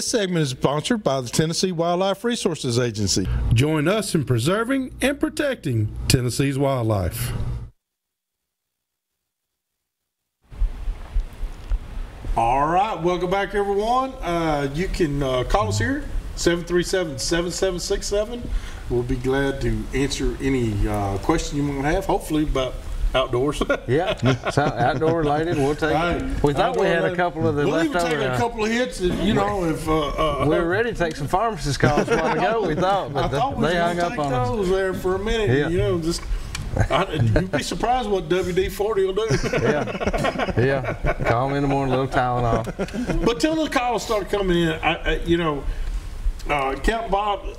This segment is sponsored by the Tennessee Wildlife Resources Agency. Join us in preserving and protecting Tennessee's wildlife. All right, welcome back, everyone. You can call us here, 737-7767. We'll be glad to answer any question you might have, hopefully about outdoors. Yeah, outdoor related. We'll take it. We thought we had a couple of the leftover. We'll even take a couple of hits, you know, if... we were ready to take some pharmacist calls a while ago, we thought, but they hung up on us. I those there for a minute, yeah. You know, just... You'd be surprised what WD-40 will do. Yeah. Call me in the morning, a little Tylenol. But till the calls start coming in, you know, Capt Bob,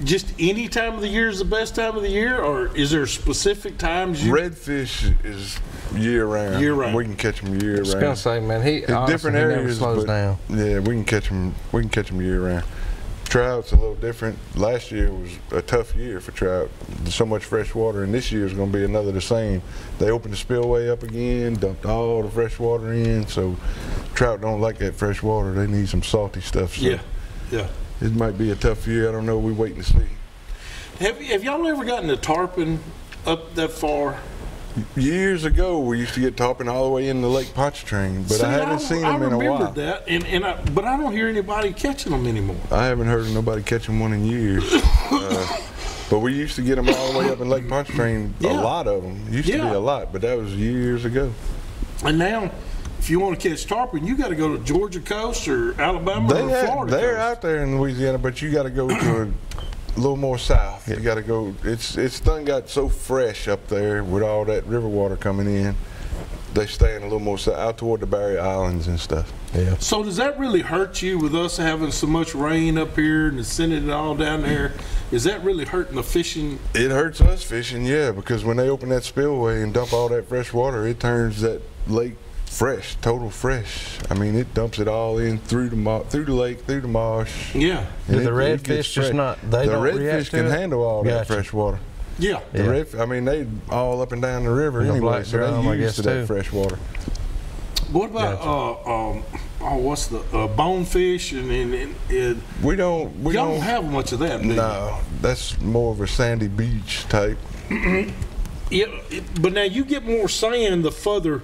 just any time of the year is the best time of the year, or is there specific times? Redfish is year round. Year round. We can catch them year round. I was gonna say, man, different areas never slows down. Yeah, we can catch them. We can catch them year round. Trout's a little different. Last year was a tough year for trout. There's so much fresh water, and this year is going to be another the same. They opened the spillway up again, dumped all the fresh water in, so trout don't like that fresh water. They need some salty stuff. So yeah. It might be a tough year. I don't know. We're waiting to see. Have y'all ever gotten a tarpon up that far? Years ago, we used to get tarpon all the way into Lake Pontchartrain, but I haven't seen them in a while. I remember that, but I don't hear anybody catching them anymore. I haven't heard of nobody catching one in years. But we used to get them all the way up in Lake Pontchartrain, a lot of them. Used to be a lot, but that was years ago. And now, if you want to catch tarpon, you got to go to Georgia coast or Alabama or Florida. They're out there in Louisiana, but you got to go to a little more south. You got to go. It's done got so fresh up there with all that river water coming in. They stay in a little more south, out toward the Barrier Islands and stuff. Yeah. So does that really hurt you with us having so much rain up here and sending it all down there? Is that really hurting the fishing? It hurts us fishing, yeah, because when they open that spillway and dump all that fresh water, it turns that lake fresh, total fresh. I mean, it dumps it all in through the lake, through the marsh. Yeah. Do the redfish just not? They don't react to it? The redfish can handle all that fresh water. Yeah. I mean, they all up and down the river anyway, so they're used to that fresh water. What about what's the bonefish and we don't have much of that. No, that's more of a sandy beach type. Yeah, but now you get more sand the further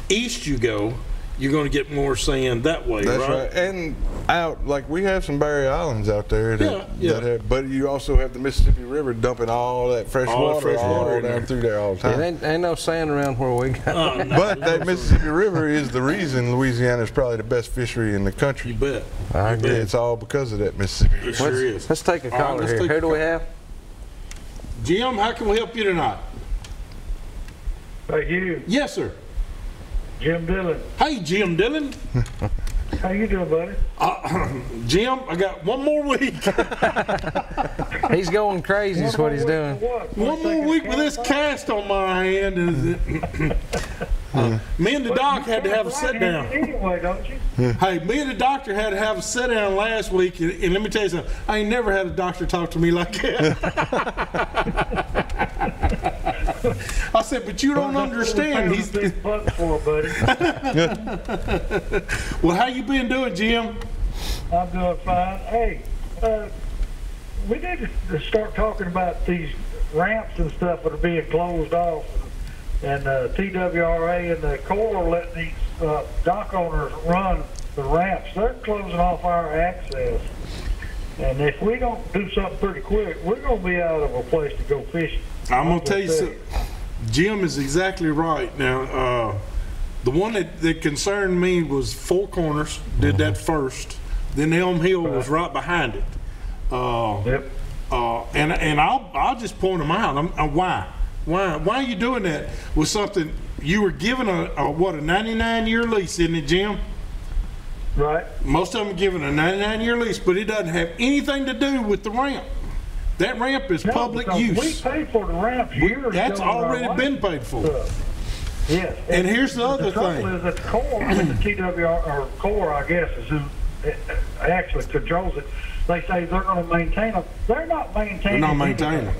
east you go. You're going to get more sand that way, That's right. And out, like we have some Barrier Islands out there that have, but you also have the Mississippi River dumping all that fresh water down through there all the time. Ain't no sand around where we go. But that Mississippi River is the reason Louisiana is probably the best fishery in the country. You bet. I agree. It's all because of that Mississippi River. It sure is. Let's take a caller here. Who do we have? Jim, how can we help you tonight? Hey, you. Yes, sir. Jim Dillon. Hey, Jim Dillon. How you doing, buddy? Jim, I got one more week. He's going crazy is what he's doing. One more week with this cast on my hand. Me and the doc had to have a sit down. Anyway, don't you? Hey, me and the doctor had to have a sit down last week, and let me tell you something. I ain't never had a doctor talk to me like that. I said, but you don't understand. He's for, buddy. Well, how you been doing, Jim? I'm doing fine. Hey, we need to start talking about these ramps and stuff that are being closed off, and TWRA and the Corps are letting these dock owners run the ramps. They're closing off our access, and if we don't do something pretty quick, we're going to be out of a place to go fishing. I'm going to tell you something. Jim is exactly right. Now, the one that concerned me was Four Corners, did that first. Then Elm Hill was right behind it. And I'll just point them out. Why are you doing that with something you were given a 99-year lease, isn't it, Jim? Right. Most of them are given a 99-year lease, but it doesn't have anything to do with the ramp. That ramp is public use. We paid for the ramp years ago. That's already been paid for. Yes. And here's the other thing. The trouble is that the Corps, the TWR, or Corps, I guess, is who actually controls it. They say they're going to maintain them. They're not maintaining them. They're not maintaining them.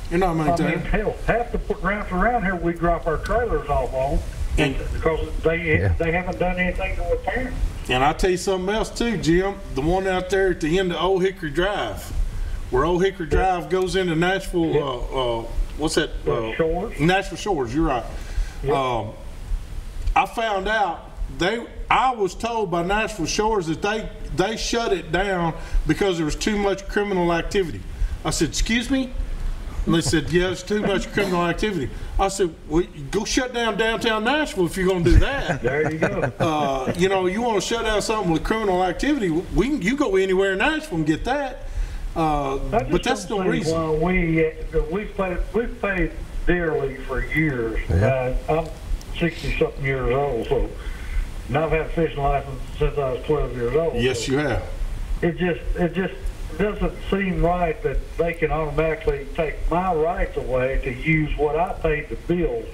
You're not maintaining them. I mean, hell, half the ramps around here we drop our trailers off on because they haven't done anything to repair them. And I'll tell you something else too, Jim. The one out there at the end of Old Hickory Drive, where Old Hickory Drive goes into Nashville, what's that? Shores. Nashville Shores, you're right. Yep. I found out I was told by Nashville Shores that they shut it down because there was too much criminal activity. I said, excuse me? And they said, yeah, it's too much criminal activity. I said, well, go shut down downtown Nashville if you're going to do that. There you go. You know, you want to shut down something with criminal activity, you go anywhere in Nashville and get that. But that's no reason. We've paid dearly for years. Yeah. I'm 60-something years old, so and I've had a fishing license since I was 12 years old. Yes, so you have. It just doesn't seem right that they can automatically take my rights away to use what I paid the bills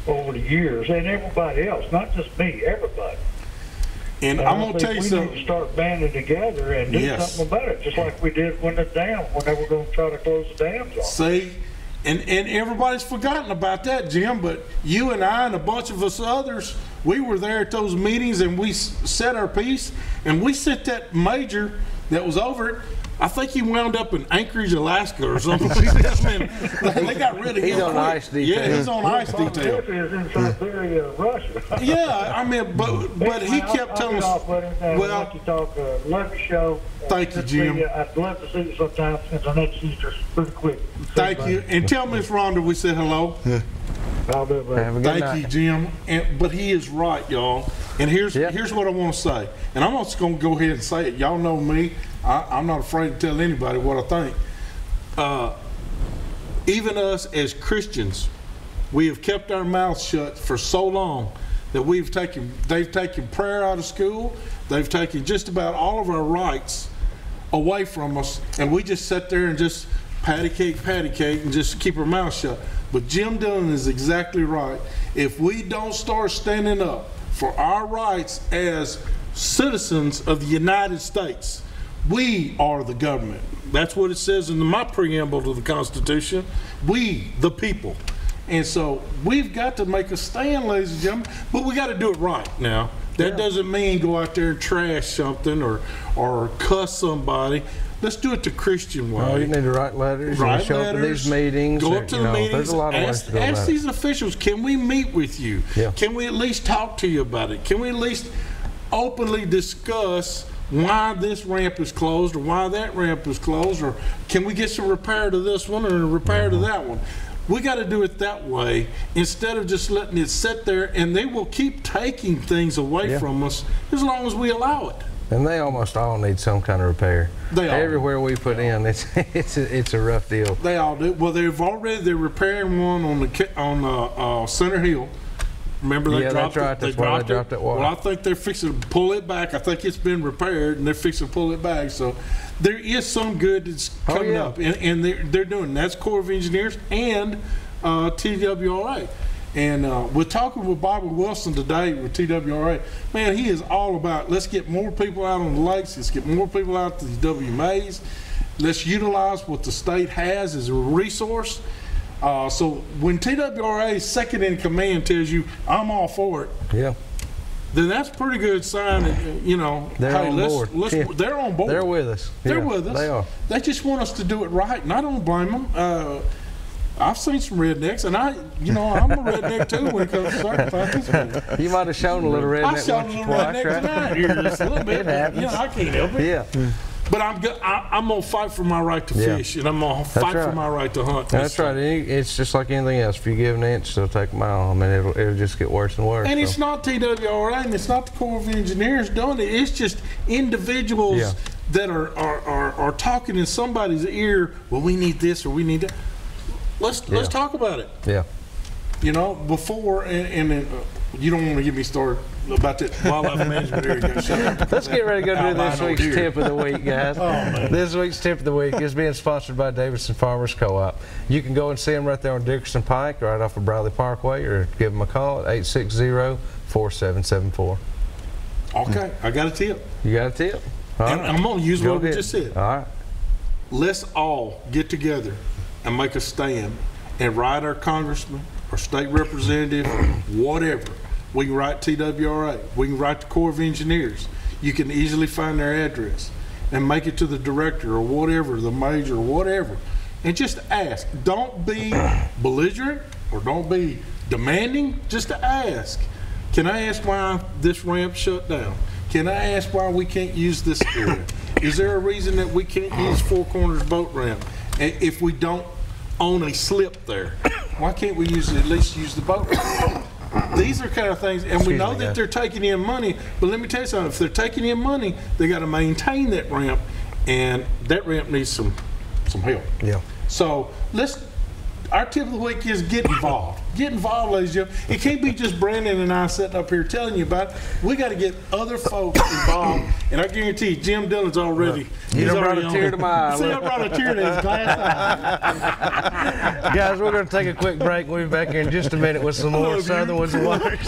over the years, and everybody else, not just me, everybody. And I'm going to tell you something. We need to start banding together and do something about it, just like we did when they were going to try to close the dams off. See, and everybody's forgotten about that, Jim, but you and I and a bunch of us others, we were there at those meetings and we said our piece, and we sent that major that was over it. I think he wound up in Anchorage, Alaska or something. They got rid of him. He's on ice detail. Yeah, he's on ice detail. Is in Siberia, Russia. Yeah, I mean, but he kept telling us. Well, you talk, love your show. Thank you, Jim. I'd love to see you sometime since our next Easter's pretty quick. Thank you, and tell Miss Rhonda we said hello. I'll do it, buddy. Have a good Thank night. you, Jim. But he is right, y'all. And here's what I want to say. And I'm just going to go ahead and say it. Y'all know me. I'm not afraid to tell anybody what I think. Even us as Christians, we have kept our mouths shut for so long that they've taken prayer out of school. They've taken just about all of our rights away from us, and we just sit there and just patty cake, and just keep our mouths shut. But Jim Dillon is exactly right. If we don't start standing up for our rights as citizens of the United States, we are the government. That's what it says in my preamble to the Constitution. We, the people. And so we've got to make a stand, ladies and gentlemen, but we got to do it right now. That doesn't mean go out there and trash something or cuss somebody. Let's do it the Christian way. Oh, you need to write letters. Write show up at these meetings. Go up to the meetings. There's a lot of ways to go ask about these officials, can we meet with you? Yeah. Can we at least talk to you about it? Can we at least openly discuss why this ramp is closed or why that ramp is closed, or can we get some repair to this one or repair to that one? We got to do it that way instead of just letting it sit there, and they will keep taking things away from us as long as we allow it. And they almost all need some kind of repair. They all Everywhere we put in, it's a rough deal. They all do. Well, they're repairing one on Center Hill. Remember they dropped right. That's why they dropped that water. Well, I think they're fixing to pull it back. I think it's been repaired, and they're fixing to pull it back. So there is some good that's coming up, and they're doing. That's Corps of Engineers and TWRA. And we're talking with Bobby Wilson today with TWRA. Man, he is all about let's get more people out on the lakes. Let's get more people out to these WMAs. Let's utilize what the state has as a resource. So when TWRA's second in command tells you, I'm all for it, then that's a pretty good sign that, you know, they're on board. They're on board. They're with us. They're with us. They are. They just want us to do it right, and I don't blame them. I've seen some rednecks, and I'm a redneck too when it comes to sacrifices. You might have shown a little redneck. I showed a little redneck tonight here just a little bit. It happens. I can't help it. Yeah. But I'm gonna fight for my right to fish, and I'm gonna fight for my right to hunt. That's right. It's just like anything else. If you give an inch, they'll take a mile. I mean, it'll just get worse and worse. And it's not TWRA, and it's not the Corps of Engineers doing it. It's just individuals that are talking in somebody's ear. Well, we need this or we need that. Let's talk about it. Yeah. You know, before and you don't want to get me started about that wildlife management area. Let's get ready to go do this week's tip of the week, guys. This week's tip of the week is being sponsored by Davidson Farmers Co-op. You can go and see them right there on Dickerson Pike, right off of Bradley Parkway, or give them a call at 860-4774. Okay, I got a tip. You got a tip? And I'm going to use what we just said. All right. Let's all get together and make a stand and write our congressman or state representative, whatever. We can write TWRA. We can write the Corps of Engineers. you can easily find their address and make it to the director or whatever, the major or whatever, and just ask. Don't be belligerent or don't be demanding, just to ask. Can I ask why this ramp shut down? Can I ask why we can't use this area? Is there a reason that we can't use Four Corners boat ramp if we don't own a slip there? Why can't we at least use the boat ramp? These are kind of things, and we know that they're taking in money, but let me tell you something. If they're taking in money, they got to maintain that ramp, and that ramp needs some help. Yeah. So our tip of the week is get involved. Get involved, ladies and gentlemen. It can't be just Brandon and I sitting up here telling you about it. We got to get other folks involved, and I guarantee you, Jim Dillon's already. You done brought a tear to my eye. See, I brought a tear to his glass eye. Guys, we're going to take a quick break. We'll be back here in just a minute with some more Southern Woods Waters.